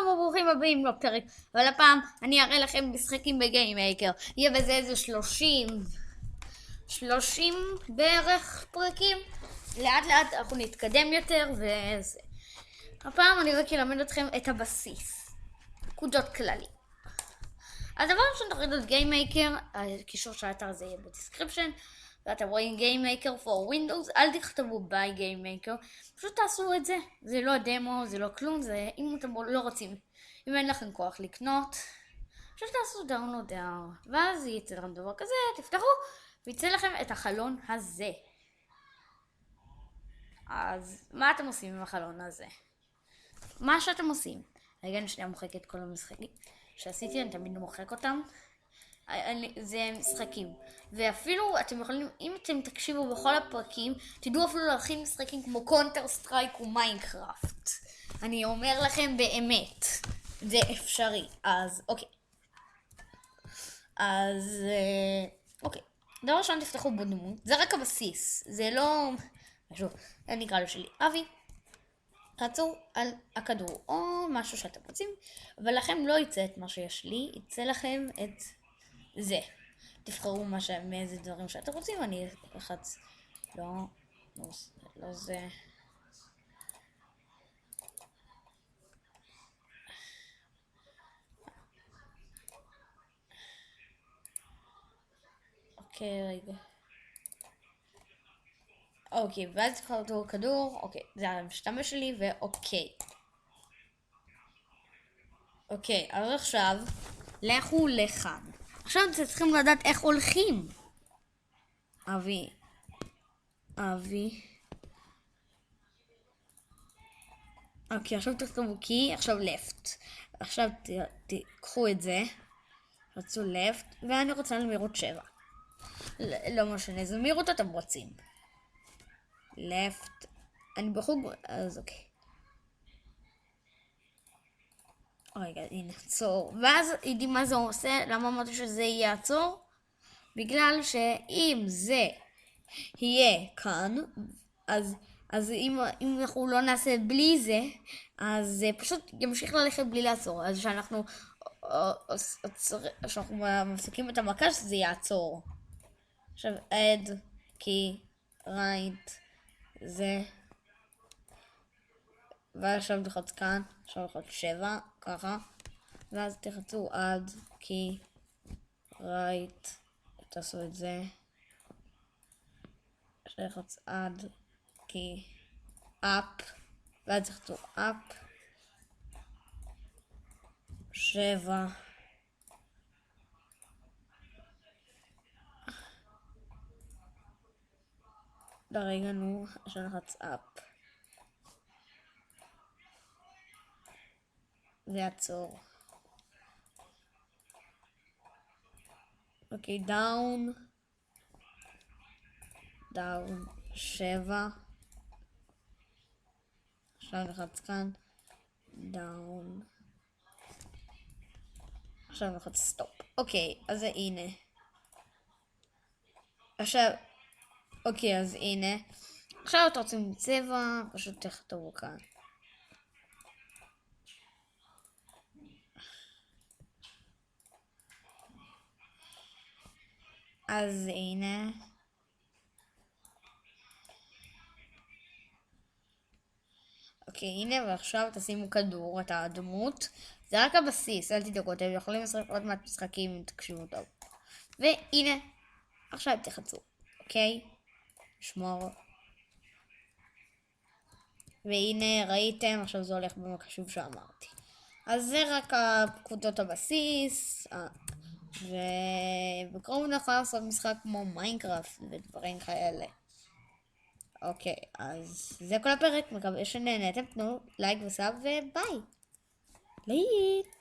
וברוכים הבאים לפרק, אבל הפעם אני אראה לכם משחקים בגייממייקר. יהיה בזה איזה 30 בערך פרקים. לאט לאט אנחנו נתקדם יותר וזה. הפעם אני רק אלמד אתכם את הבסיס, נקודות כללי. הדבר ראשון, תורידו את גייממייקר, הקישור של האתר הזה יהיה בדיסקריפשן, ואתם רואים גייממייקר for Windows, אל תכתבו ביי גייממייקר, פשוט תעשו את זה. זה לא דמו, זה לא כלום, זה אם אתם לא רוצים, אם אין לכם כוח לקנות, פשוט תעשו דאונלוד, ואז יצא לכם דבר כזה, תפתחו ויצא לכם את החלון הזה. אז מה אתם עושים עם החלון הזה? מה שאתם עושים, רגע אני שנייה מוחק את כל המשחקים שעשיתי, אני תמיד מוחק אותם. זה משחקים, ואפילו אתם יכולים, אם אתם תקשיבו בכל הפרקים, תדעו אפילו להכין משחקים כמו קונטר סטרייק ומיינקראפט. אני אומר לכם באמת, זה אפשרי. אז אוקיי, אוקיי, דבר ראשון תפתחו בו דמות, זה רק הבסיס, זה לא משהו. אני אקרא לו שלי אבי, רצו על הכדור או משהו שאתם רוצים, אבל לכם לא יצא את מה שיש לי, יצא לכם את זה. תבחרו מאיזה דברים שאתם רוצים. אני אלחץ לא זה. אוקיי, רגע. אוקיי, ואז תבחרו כדור. אוקיי, זה המשתמש שלי, ואוקיי. אוקיי, אז עכשיו לכו לכאן. עכשיו אתם צריכים לדעת איך הולכים. אבי. אוקיי, עכשיו תכתבו קי, עכשיו לפט. עכשיו תיקחו את זה, רצו לפט, ואני רוצה למהירות 7. לא משנה, איזה מהירות אתם רוצים. לפט, אני בחוג, אז אוקיי. רגע, הנה, עצור. ואז יודעים מה זה עושה? למה אמרתי שזה יעצור? בגלל שאם זה יהיה כאן, אז אם אנחנו לא נעשה בלי זה, אז זה פשוט ימשיך ללכת בלי לעצור. אז שאנחנו מפסיקים את המקש, זה יעצור. עכשיו add key right זה, ועכשיו תחץ כאן, עכשיו תחץ 7 ככה, ואז תחצו add key right, תעשו את זה, עכשיו תחץ add key up, ואז תחצו up 7 לרגע, נו, עכשיו לחץ up, זה יעצור. אוקיי, דאון 7, עכשיו לחץ כאן דאון, עכשיו לחץ סטופ. אוקיי, אז הנה. עכשיו אוקיי, אז הנה. עכשיו אתם רוצים צבע, פשוט תכתבו כאן. אז הנה. אוקיי, הנה, ועכשיו תשימו כדור, את הדמות. זה רק הבסיס, אל תדאגו, אתם יכולים לשחק עוד מעט משחקים אם תקשיבו טוב. והנה, עכשיו תחצו, אוקיי? שמור. והנה ראיתם, עכשיו זה הולך במקשוב שאמרתי. אז זה רק פקודות הבסיס, ובקרוב נוכל לעשות משחק כמו מיינקראפט ודברים כאלה. אוקיי, אז זה כל הפרק, מקווה שנהנתם, תנו לייק וסאב וביי. להתראות.